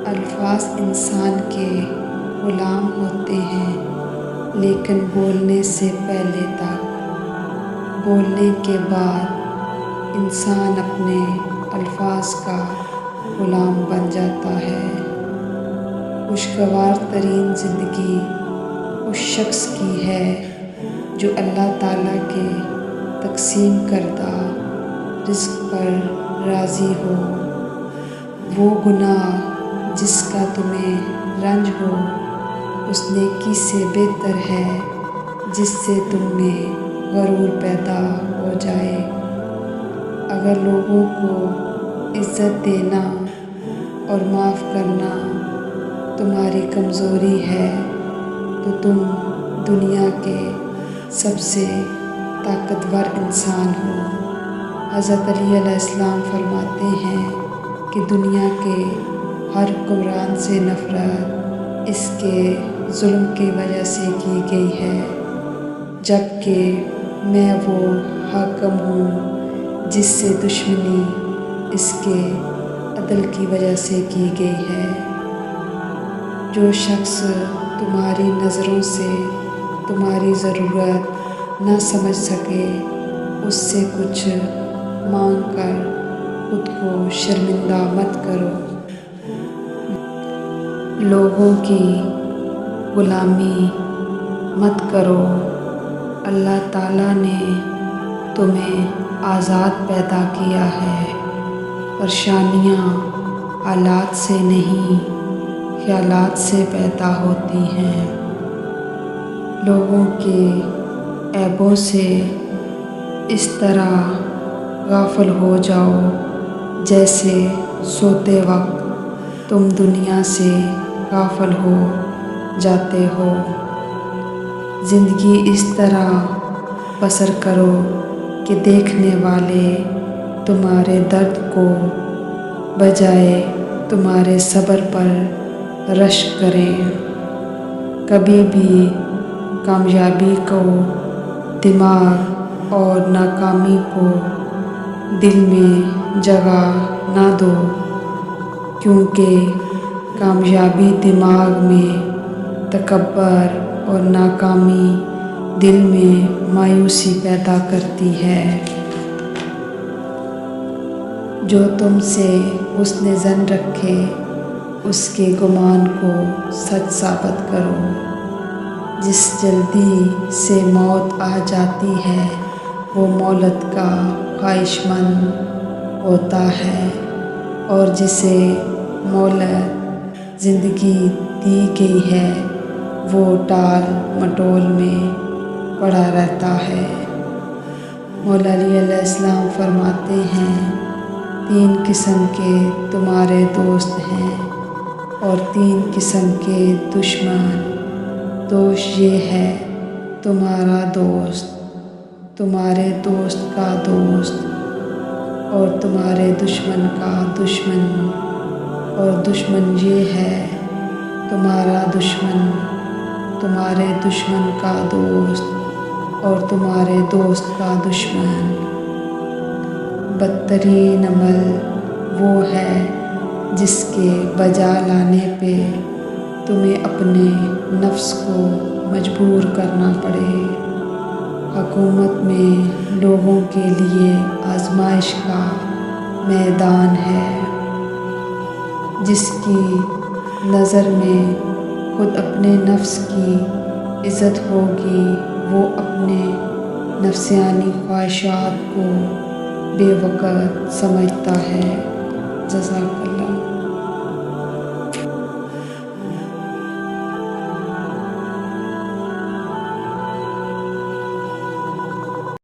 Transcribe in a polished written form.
الفاظ انسان کے غلام ہوتے ہیں، لیکن بولنے سے پہلے تک، بولنے کے بعد انسان اپنے الفاظ کا غلام بن جاتا ہے۔ خوشگوار ترین زندگی اس شخص کی ہے جو اللہ تعالیٰ کے تقسیم کردہ رزق پر راضی ہو۔ وہ گناہ جس کا تمہیں رنج ہو اس نیکی سے بہتر ہے جس سے تم میں غرور پیدا ہو جائے۔ اگر لوگوں کو عزت دینا اور معاف کرنا تمہاری کمزوری ہے تو تم دنیا کے سب سے طاقتور انسان ہو۔ حضرت علی علیہ السلام فرماتے ہیں کہ دنیا کے ہر حکمران سے نفرت اس کے ظلم کی وجہ سے کی گئی ہے، جبکہ میں وہ حاکم ہوں جس سے دشمنی اس کے عدل کی وجہ سے کی گئی ہے۔ جو شخص تمہاری نظروں سے تمہاری ضرورت نہ سمجھ سکے اس سے کچھ مانگ کر خود کو شرمندہ مت کرو۔ لوگوں کی غلامی مت کرو۔ اللہ تعالیٰ نے تمہیں آزاد پیدا کیا ہے۔ پریشانیاں حالات سے نہیں، خیالات سے پیدا ہوتی ہیں۔ لوگوں کے عیبوں سے اس طرح غافل ہو جاؤ جیسے سوتے وقت تم دنیا سے غافل ہو جاتے ہو۔ زندگی اس طرح بسر کرو کہ دیکھنے والے تمہارے درد کو بجائے تمہارے صبر پر رشک کریں۔ کبھی بھی کامیابی کو دماغ اور ناکامی کو دل میں جگہ نہ دو، کیونکہ کامیابی دماغ میں تکبر اور ناکامی دل میں مایوسی پیدا کرتی ہے۔ جو تم سے حسن ظن رکھے اس کے گمان کو سچ ثابت کرو۔ جس جلدی سے موت آ جاتی ہے وہ مہلت کا خواہش مند ہوتا ہے، اور جسے مہلت زندگی دی گئی ہے وہ ٹال مٹول میں پڑا رہتا ہے۔ مولا علی علیہ السلام فرماتے ہیں 3 قسم کے تمہارے دوست ہیں اور 3 قسم کے دشمن۔ دوست یہ ہے تمہارا دوست، تمہارے دوست کا دوست، اور تمہارے دشمن کا دشمن، اور دشمن یہ ہے تمہارا دشمن، تمہارے دشمن کا دوست، اور تمہارے دوست کا دشمن۔ بدترین عمل وہ ہے جس کے بجا لانے پہ تمہیں اپنے نفس کو مجبور کرنا پڑے۔ حکومت میں لوگوں کے لیے آزمائش کا میدان ہے۔ جس کی نظر میں خود اپنے نفس کی عزت ہوگی وہ اپنے نفسانی خواہشات کو بے وقت سمجھتا ہے۔ جزاک اللہ۔